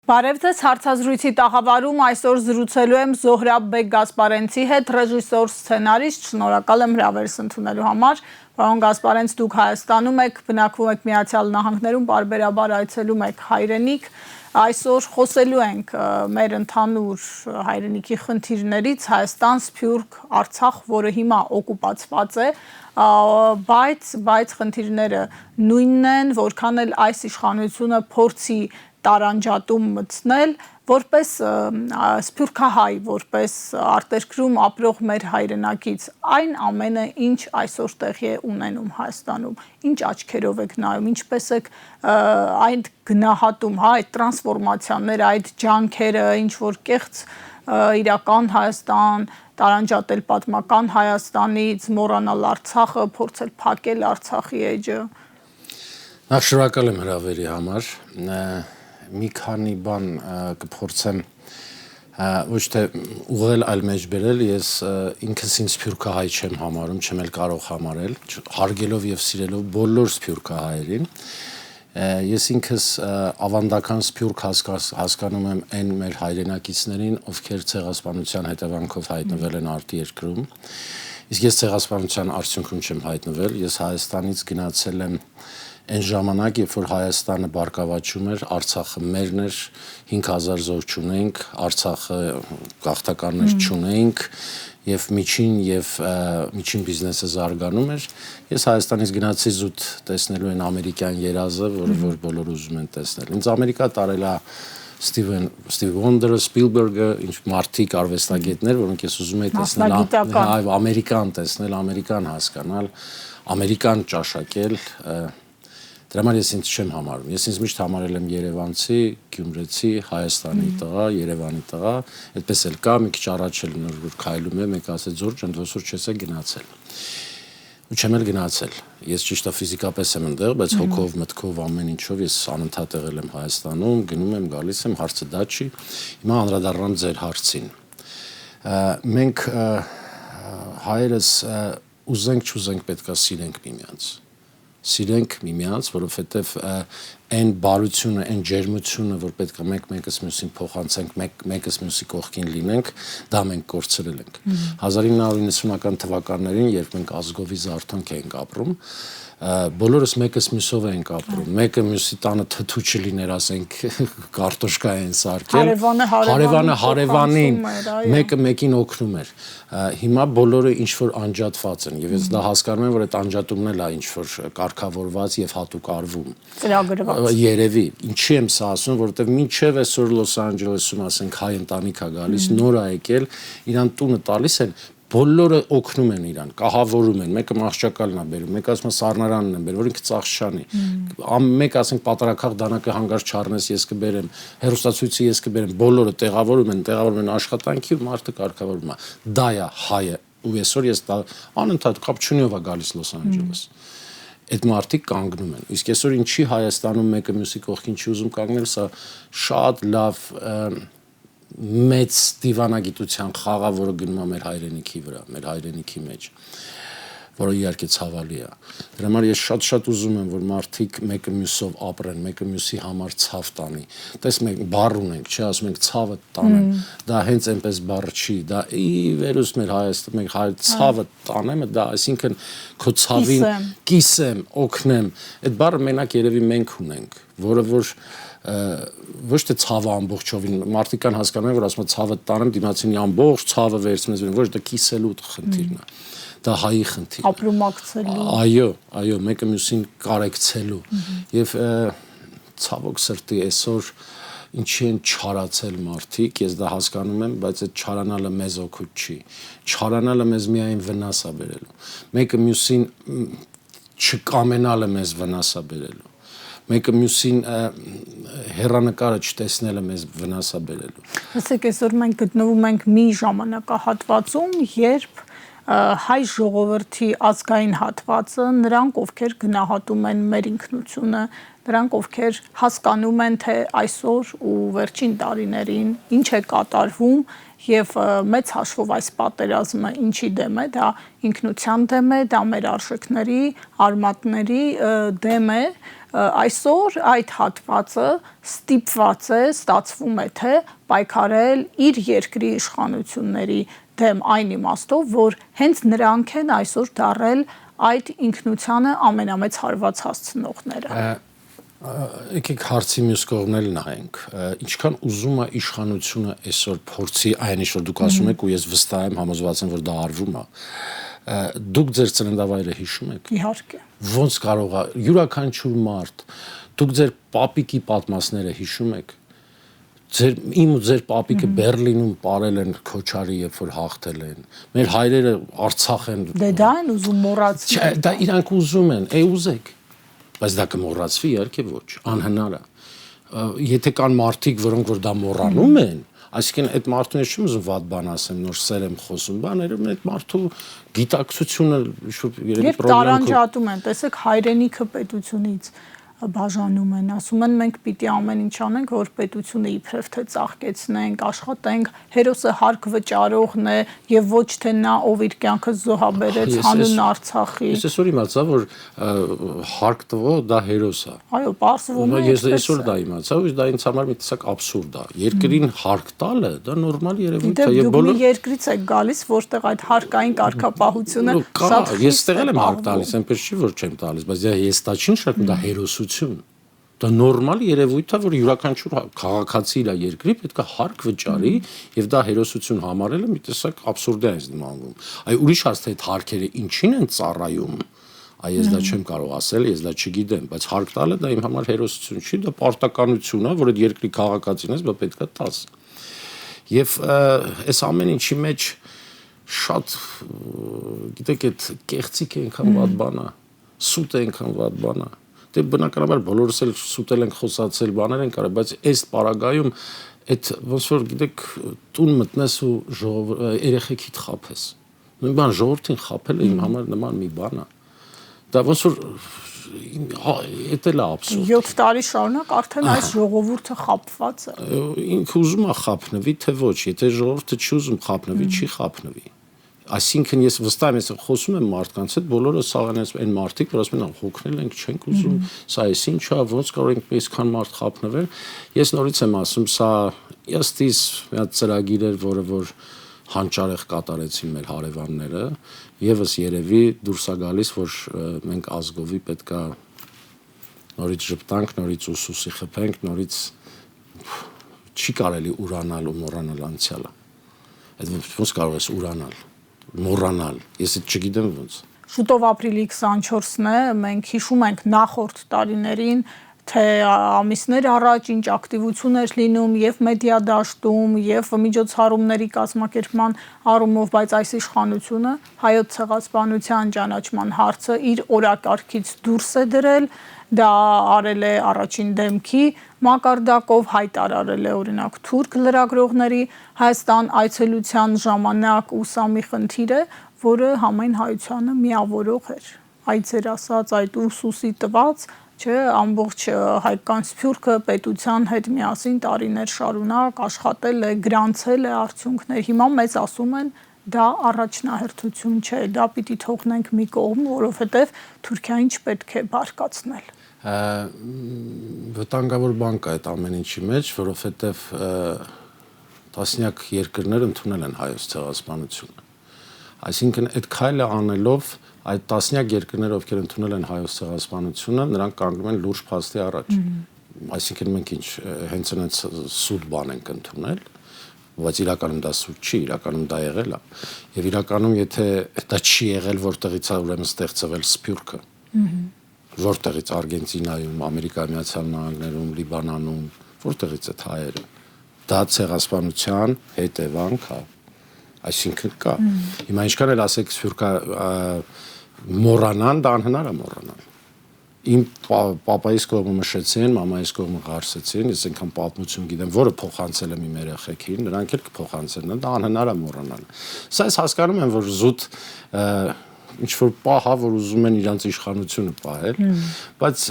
Բարև ձեզ, հարցազրույցի տաղավարում այսօր զրուցելու եմ Զոհրաբ Բեկ Գասպարենցի հետ, ռեժիսոր, սցենարիստ, շնորհակալ եմ հրավերս ընդունելու համար։ Պարոն Գասպարենց, դուք Հայաստանում եք, բնակվում եք Միացյալ Նահանգներում, պարբերաբար այցելում եք հայրենիք։ Այսօր խոսելու ենք մեր ընդհանուր հայրենիքի խնդիրներից, Հայաստան, Սփյուռք, Արցախ, որը հիմա օկուպացված է, բայց խնդիրները նույնն են, որքան էլ այս իշխանությունը փորձի տարանջատում մտցնել, որպես սփյուռքահայ, որպես արտերկրում ապրող մեր հայրենակից, այն ամենը, ինչ այսօր տեղի է ունենում Հայաստանում, ինչ աչքերով եք նայում, ինչպես եք այդ գնահատում, այդ տրանսֆորմացիաները, այդ ջանքերը, ինչ որ կեղծ իրական Հայաստան, տարանջատել պատմական Հայաստանից, մոռանալ Արցախը, փորձել փակել Արցախի էջը։ Նախ շնորհակալ եմ հրավերի համար։ Մի քանի բան կփորձեմ ոչ թե ուղղել, այլ մեջբերել, ես ինքս ինձ սփյուռքահայ չեմ համարում, չեմ էլ կարող համարել, հարգելով եւ սիրելով բոլոր սփյուռքահայերին։ Ես ինքս ավանդական սփյուռք հասկանում եմ այն մեր հայրենակիցներին, ովքեր ցեղասպանության հետևանքով հայտնվել են արտերկրում։ Իսկ ես ցեղասպանության արդյունքում չեմ հայտնվել, ես Հայաստանից գնացել եմ այն ժամանակ, երբ որ Հայաստանը բարգավաճում էր, Արցախը մերն էր, 5000 զոր չունեինք, Արցախը գաղթականներ չունեինք եւ միջին բիզնեսը զարգանում էր։ Ես Հայաստանից գնացի զուտ տեսնելու են ամերիկյան երազը, որ բոլորը ուզում են տեսնել։ Ինձ Ամերիկա տարել է Steve Wonder-ը, Spielberg-ը, ինչ մարդիկ արվեստագետներ, որոնք ես ուզում եի տեսնել, ամերիկան տեսնել, ամերիկան հասկանալ, ամերիկան ճաշակել։ Դրա համար ես ինձ չեմ համարում։ Ես ինձ միշտ համարել եմ երևանցի, գյումրեցի, Հայաստանի տղա, Երևանի տղա, այդպես էլ կա, մի քիչ առաջ էլ որ քայլում եմ, եկա ասեց Ջորջ, ընդ որսուր չես գնացել։ Ու չեմ էլ գնացել։ Ես ճիշտ է ֆիզիկապես եմ այնտեղ, բայց հոգով, մտքով, ամեն ինչով ես անընդհատ եղել եմ Հայաստանում, գնում եմ, գալիս եմ, հարցը դա չի։ Հիմա անդրադառնամ ձեր հարցին։ Մենք հայերս ուզենք պետքա սիրենք միմյանց։ Սիրենք միմյանց, որովհետև այն բարությունը, այն ջերմությունը, որ պետք է մեկս մյուսին փոխանցենք, մեկս մյուսի կողքին լինենք, դա մենք կորցրել ենք։ 1990-ական թվականներին, երբ մենք ազգովի զարթոնք էինք ապրում, բոլորս մեկս մյուսով ենք ապրում, մեկը մյուսի տանը թթու չլիներ, ասենք կարտոշկա են սարքել, հարևանը հարևանին, մեկը մեկին օգնում էր։ Հիմա բոլորը ինչ որ անջատված են, եւ ես դա հասկանում եմ, որ այդ անջատումն էլ է ինչ որ կարգավորված եւ հատուկ արվում։ Ծրագրված։ Երևի, ինչի եմ սա ասում, որովհետեւ մինչեւ այսօր Լոս Անջելեսում, ասենք, հայ ընտանիք է գալիս, նոր է եկել, իրան տունը տալիս են, բոլորը օգնում են իրան, կահավորում են, մեկը մահճակալն է բերում, մեկը ասում է սառնարանն են բերում, որ ինքը ծախսչանի։ Մեկը ասենք պատրակախ դանակը հանգար չառնես, ես կբերեմ, հերոստացույցը ես կբերեմ, բոլորը տեղավորում են աշխատանքի ու մարդը կարգավորում է։ Դա է հայը, ու այսօր ես դա անընդհատ կապ չունիով է գալիս Լոս Անջելես։ Այդ մարդիկ կանգնում են։ Իսկ այսօր ինչի Հայաստանում մեկը մյուսի կողքին չի ուզում կանգնել, սա շատ լավ մեծ դիվանագիտության խաղ է, որը գնում է մեր հայրենիքի վրա, մեր հայրենիքի մեջ, որը իհարկե ցավալի է։ Դրա համար ես շատ ուզում եմ, որ մարդիկ մեկը մյուսով ապրեն, մեկը մյուսի համար ցավ տանի։ Տես մենք բառ ունենք, չի ասում ենք ցավը տանեմ, դա հենց այնպես բառ չի, դա ի վերուս մեր Հայաստանում մենք հայ ցավը տանեմ, դա այսինքն քո ցավին կիսեմ, օգնեմ։ Այդ բառը մենակ երևի մենք ունենք, որը որ ոչ թե ցավը ամբողջովին մարդիկ կան հասկանում են, որ ասում են ցավը տանեմ, դիմացինի ամբողջ ցավը վերցնես, ոչ դա կիսելու խնդիրն է։ Դա հայի խնդիր։ Ապրումակցելու։ Այո, մեկը մյուսին կարեկցելու։ Եվ ցավոք սրտի այսօր ինչի են չարացել մարդիկ, ես դա հասկանում եմ, բայց այդ չարանալը մեզ օգուտ չի։ Չարանալը մեզ միայն վնաս է բերելու։ Մեկը մյուսին չկամենալը մեզ վնաս է բերելու։ Մեկը մյուսին հեռանկարը չտեսնելը մեզ վնաս է բերելու։ Ասեք, այսօր մենք գտնվում ենք մի ժամանակահատվածում, երբ հայ ժողովրդի ազգային հատվածը, նրանք, ովքեր գնահատում են մեր ինքնությունը, դրանք ովքեր հասկանում են, թե այսօր ու վերջին տարիներին ինչ է կատարվում եւ մեծ հաշվով այս պատերազմը ինչի դեմ է, դա ինքնության դեմ է, դա մեր արժեքների, արմատների դեմ է, այսօր այդ հատվածը ստիպված է, ստացվում է, թե պայքարել իր երկրի իշխանությունների դեմ այն իմաստով, որ հենց նրանք են այսօր դարել այդ ինքնությանը ամենամեծ հարված հասցնողները։ Եկեք հարցի մյուս կողմն նայենք, ինչքան ուզում է իշխանությունը այսօր փորձի այն ինչ որ դուք ասում եք ու ես վստահ եմ համոզված եմ որ դա արվում է, դուք ձեր ծննդավայրը հիշում եք։ Իհարկե։ Ոնց կարող է յուրաքանչյուր մարդ, դուք ձեր պապիկի պատմածները հիշում եք։ Իմ ու ձեր պապիկը Բերլինում ապրել են Քոչարի, երբ որ հաղթել են։ Մեր հայրերը Արցախ են։ Դե դա են ուզում մոռացնել։ Չէ, դա իրանք ուզում են, ուզեք։ Բայց դա կմոռացվի, իհարկե ոչ, անհնար է։ Եթե կան մարդիկ, որոնք որ դա մոռանում են, այսինքն այդ մարդուն ես չեմ ուզում վատ բան ասեմ, նոր սեր եմ խոսում, բաներում այդ մարդու գիտակցությունը երևի պրոբլեմ կա։ Երբ տարանջատում են, տեսեք հայրենիքը պետությունից բաժանում են, ասում են մենք պիտի ամեն ինչ անենք, որ պետությունը իբրև թե ծաղկեցնենք, աշխատենք, հերոսը հարկ վճարողն է եւ ոչ թե նա ով իր կյանքը զոհաբերեց հանուն Արցախի։ Ես այսօր իմացա, որ հարկ տվող դա հերոս է։ Այո, պարզվում է։ Ես այսօր դա իմացա, ու դա ինձ համար մի տեսակ աբսուրդ է։ Երկրին հարկ տալը դա նորմալ երևույթ է եւ բոլոր երկրից է գալիս, որտեղ այդ հարկային կարգապահությունը շատ խիստ է։ Ես ստեղել եմ հարկ տալիս, այնպես չի որ չեմ տալիս, բայց ես դա չի նշանակում դա հերոսություն։ Դա նորմալ երևույթ է, որ յուրաքանչյուր քաղաքացի իր երկրի պետք է հարկ վճարի եւ դա հերոսություն համարելը մի տեսակ աբսուրդ է ինձ նմանվում։ Այ ուրիշ հարց թե այդ հարկերը ինչին են ծառայում, ես դա չեմ կարող ասել, ես դա չգիտեմ, բայց հարկ տալը դա իմ համար հերոսություն չի, դա պարտականություն է, որ այդ երկրի քաղաքացին ես, բա պետք է տաս։ Եվ այս ամեն ինչի մեջ շատ գիտեք այդ կեղծիք է այնքան վատ բան է, սուտ է այնքան վատ բան է։ Դե բնականաբար բոլորս էլ սուտել ենք խոսացել բաներ են կարել, բայց այս պարագայում այդ ոնց որ գիտեք տուն մտնես ու երեխեքիդ խափես։ Նույն բան ժողովրդին խափելը իմ համար նման մի բան է։ Դա ոնց որ դա էլ է աբսուրդ։ 7 տարի շարունակ արդեն այս ժողովուրդը խափված է։ Ինքը ուզում է խափնվի, թե ոչ, եթե ժողովուրդը չի ուզում խափնվի, չի խափնվի։ Այսինքն ես վստահ եմ, ես խոսում եմ մարդկանց հետ, բոլորը սաղ են մարդիկ, որ ասում են հոգնել ենք, չենք ուզում, սա էս ինչ է, ոնց կարող ենք այսքան մարդ խափնվել։ Ես նորից եմ ասում, սա ըստիս մի հատ ծրագիր էր, որը որ հանճարեղ կատարեցին մեր հարևանները, եւս երևի դուրս է գալիս, որ մենք ազգովի պետքա նորից ժպտանք, նորից ուսուսի խփենք, նորից չի կարելի ուրանալ ու մոռանալ անցյալը։ Այդ ոնց կարող ես ուրանալ, մոռանալ, ես այդ չգիտեմ ոնց։ Շուտով ապրիլի 24-ն է, մենք հիշում ենք նախորդ տարիներին, թե ամիսներ առաջ ինչ ակտիվություն էր լինում եւ մեդիա դաշտում եւ միջոցառումների կազմակերպման առումով, բայց այս իշխանությունը հայոց ցեղասպանության ճանաչման հարցը իր օրակարգից դուրս է դրել, դա արել է առաջին դեմքի մակարդակով, հայտարարել է օրինակ թուրք լրագրողների Հայաստան այցելության ժամանակ ու սա մի խնդիր է, որը համայն հայությանը միավորող էր։ Այդ ձեր ասած այդ ուսուսի տված չէ, ամբողջ հայկական սփյուռքը պետության հետ միասին տարիներ շարունակ աշխատել է, գրանցել է արդյունքներ։ Հիմա մեզ ասում են դա առաջնահերթություն չէ, դա պիտի թողնենք մի կողմ, որովհետև Թուրքիային չպետք է բարկացնել։ Վտանգավոր բան կա այդ ամեն ինչի մեջ, որովհետև տասնյակ երկրներ ընդունել են հայոց ցեղասպանությունը։ Այսինքն այդ քայլը անելով այդ տասնյակ երկրներ, ովքեր ընդունել են հայոց ցեղասպանությունը, նրանք կանգնում են լուրջ փաստի առաջ։ Այսինքն մենք ինչ հենց այնց սուտ բան ենք ընդունել, բայց իրականում դա սուտ չի, իրականում դա եղել է։ Եվ իրականում եթե դա չի եղել, որտեղից է ուրեմն ստեղծվել Սփյուռքը։ Որտեղից Արգենտինայում, Ամերիկայի Միացյալ Նահանգներում, Լիբանանում, որտեղից է հայերը։ Դա ցեղասպանության հետևանք է։ Այսինքն կա։ Հիմա ինչքան էլ ասեք Սփյուռքը մոռանան, դա անհնար է մոռանալ։ Իմ պապայիս կողմը մշեցին, մամայիս կողմը ղարսեցին, ես այնքան պատմություն գիտեմ, որը փոխանցել եմ իմ երեխեքին, նրանք էլ կփոխանցեն, դա անհնար է մոռանալ։ Սա ես հասկանում եմ, որ զուտ ինչ որ պահ է, որ ուզում են իրանց իշխանությունը պահել, բայց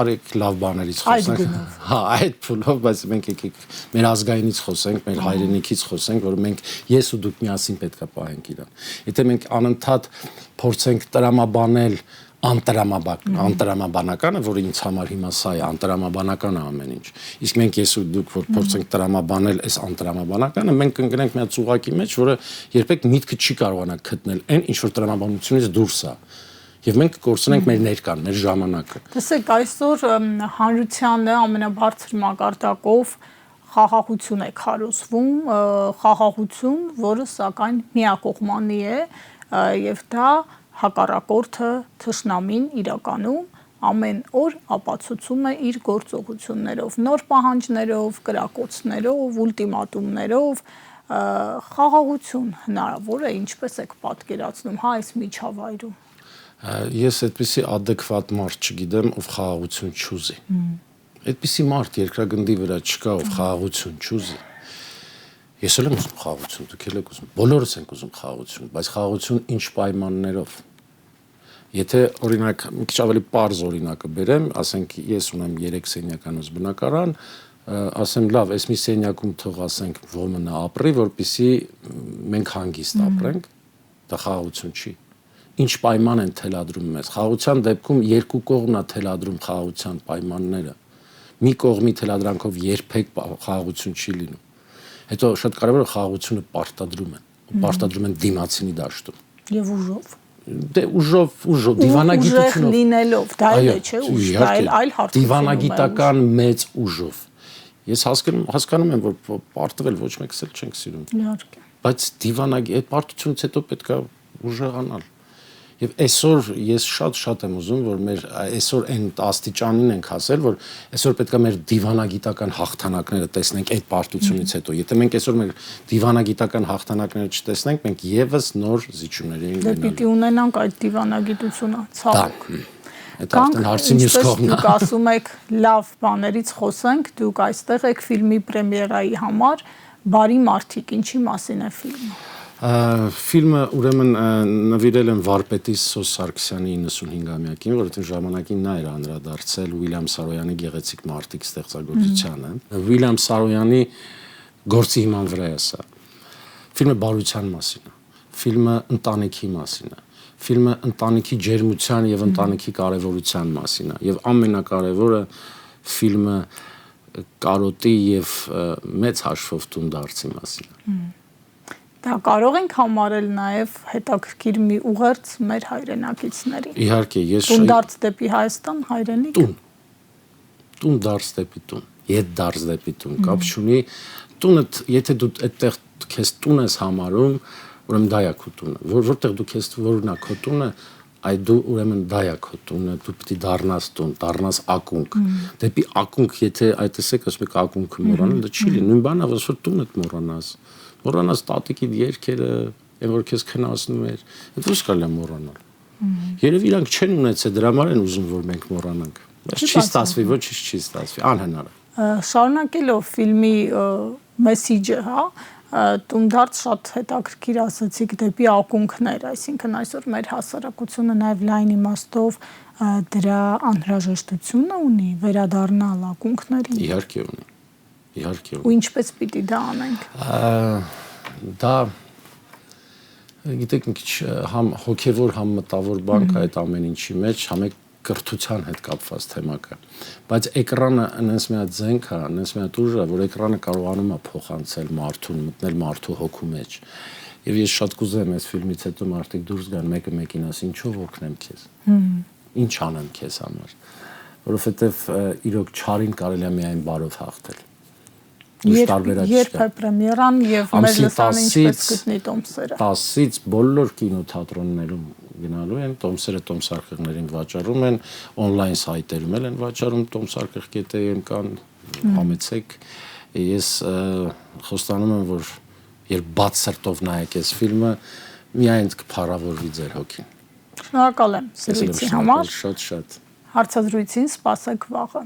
արեք լավ բաներից խոսենք։ Հա, այդ փուլով, բայց մենք եկեք մեր ազգայինից խոսենք, մեր հայրենիքից խոսենք, որ մենք ես ու դուք միասին պետք է պահենք իրան։ Եթե մենք անընդհատ փորձենք տրամաբանել անտրամաբանականը, որը ինձ համար հիմա սա է, անտրամաբանականը ամեն ինչ։ Իսկ մենք ես ու դուք որ փորձենք տրամաբանել այս անտրամաբանականը, մենք կընկնենք մի հատ ծուղակի մեջ, որը երբեք միտքը չի կարողանա գտնել այն, ինչ որ տրամաբանությունից դուրս է։ Եվ մենք կորցնենք մեր ներկան, մեր ժամանակը։ Տեսեք, այսօր հանրությանը ամենաբարձր մակարդակով խաղաղություն է քարոզվում, խաղաղություն, որը սակայն միակողմանի է, եւ դա հակառակորդը թշնամին իրականում ամեն օր ապացուցում է իր գործողություններով, նոր պահանջներով, կրակոցներով, ուլտիմատումներով, խաղաղություն հնարավոր է, ինչպես եք պատկերացնում, հա, այս միջավայրում։ Ես այդպիսի adekvat մարդ չգիտեմ, ով խաղաղություն չուզի։ Այդպիսի մարդ երկրագնդի վրա չկա, ով խաղաղություն չուզի։ Ես էլ եմ ուզում խաղաղություն, դուք էլ եք ուզում, բոլորս ենք ուզում խաղաղություն, բայց խաղաղություն ինչ պայմաններով։ Եթե օրինակ մի քիչ ավելի պարզ օրինակը բերեմ, ասենք ես ունեմ 3 սենյականոց բնակարան, ասեմ լավ, այս մի սենյակում թող ասենք ոմնը ապրի, որպեսզի մենք հանգիստ ապրենք, դա խաղաղություն չի։ Ինչ պայման են թելադրում մեզ։ Խաղաղության դեպքում երկու կողմն է թելադրում խաղաղության պայմանները։ Մի կողմի թելադրանքով երբեք խաղաղություն չի լինում։ Հետո շատ կարևոր է խաղաղությունը պարտադրում են դիմացինի դաշտում։ Եվ ուժով։ Դե ուժով դիվանագիտությունով լինելով, դա էլ է, չէ՞, ուժ, դա այլ հարց է։ Դիվանագիտական մեծ ուժով։ Ես հասկանում եմ, որ պարտվել ոչ մեկս էլ չենք սիրում։ Իհարկե։ Բայց այդ պարտությունից հետո պետք է ուժեղանալ։ Եվ այսօր ես շատ եմ ուզում, որ մեր այսօր այն աստիճանին ենք հասել, որ այսօր պետք է մեր դիվանագիտական հաղթանակները տեսնենք այդ պարտությունից հետո։ Եթե մենք այսօր մեր դիվանագիտական հաղթանակները չտեսնենք, մենք եւս նոր զիջումների ենք գնալու։ Դե պիտի ունենանք այդ դիվանագիտությունը, ցավոք։ Այդ արդեն հարցի մյուս կողմն է։ Դուք ասում եք լավ բաներից խոսենք, դուք այստեղ եք ֆիլմի պրեմիերայի համար, բարի մարդիկ, ինչի մասին է ֆիլմը։ Ֆիլմը ուրեմն նվիրել եմ վարպետիս Սոս Սարգսյանի 95-ամյակին, որովհետև ժամանակին նա էր անդրադարձել Ուիլյամ Սարոյանի Գեղեցիկ մարդիկ ստեղծագործությանը։ Ուիլյամ Սարոյանի գործի հիման վրա է սա։ Ֆիլմը բարության մասին է, ֆիլմը ընտանիքի մասին է, ֆիլմը ընտանիքի ջերմության եւ ընտանիքի կարեւորության մասին է, եւ ամենակարևորը ֆիլմը կարոտի եւ մեծ հաշվով տունդարձի մասին է։ Դա կարող ենք համարել նաև հետաքրքիր մի ուղերձ մեր հայրենակիցներին։ Իհարկե, ես Տունդարձ դեպի Հայաստան, հայրենիք։ Տունդարձ դեպի տուն, ետդարձ դեպի տուն, կապ չունի։ Տունը, եթե դու այդտեղ քեզ տուն ես համարում, ուրեմն դա է քո տունը։ Որտեղ դու քեզ որն է քո տունը, այդ դու ուրեմն դա է քո տունը, դու պետք է դառնաս տուն, դառնաս ակունք։ Դեպի ակունք, եթե այդ տեսեք, ասում եք ակունքը մոռանալ, դա չի լինի։ Նույն բանն է, որ տունդ մոռանաս։ Մոռանաս տատիկի երգերը, այն որ քեզ քնացնում էր, այդ ո՞ւս կարելի է մոռանալ։ Երևի իրանք չեն ունեցել, դրա համար են ուզում, որ մենք մոռանանք։ Բայց չի ստացվի, ոչինչ չի ստացվի, անհնար է։ Շարունակելով ֆիլմի մեսիջը, հա, տունդարձ շատ հետաքրքիր ասացիք դեպի ակունքներ, այսինքն այսօր մեր հասարակությունը նաև լայն իմաստով դրա անհրաժեշտությունը ունի վերադառնալ ակունքներին։ Իհարկե ունի։ Իհարկե։ Ու ինչպես պիտի դա անենք։ Դա գիտեք, մի քիչ համ հոգևոր, համ մտավոր բան կա այդ ամեն ինչի մեջ, համ է կրթության հետ կապված թեմակը։ Բայց էկրանը այնպես մի հատ զենք է, այնպես մի հատ ուժ է, որ էկրանը կարողանում է փոխանցել մարդուն, մտնել մարդու հոգու մեջ։ Եվ ես շատ կուզեմ այս ֆիլմից հետո մարդիկ դուրս գան, մեկը մեկին ասի, ինչով օգնեմ քեզ։ Ինչ անեմ քեզ համար։ Որովհետև իրոք չարին կարելի է միայն բարով հաղթել։ Երբ է պրեմիերան եւ մեր լսանը ինչպես գտնի Տոմսերը։ 10-ից բոլոր կինոթատրոններում գնալու են, Տոմսերը տոմսարկղներին վաճառում են, on-line սայթերում են վաճառում, տոմսարկղ.am կան, համեցեք։ Ես խոստանում եմ, որ երբ բաց սրտով նայեք այս ֆիլմը, միայն կփառավորվի ձեր հոգին։ Շնորհակալ եմ սիրույցի համար։ Շատ։ Հարցազրույցին սպասեք վաղը։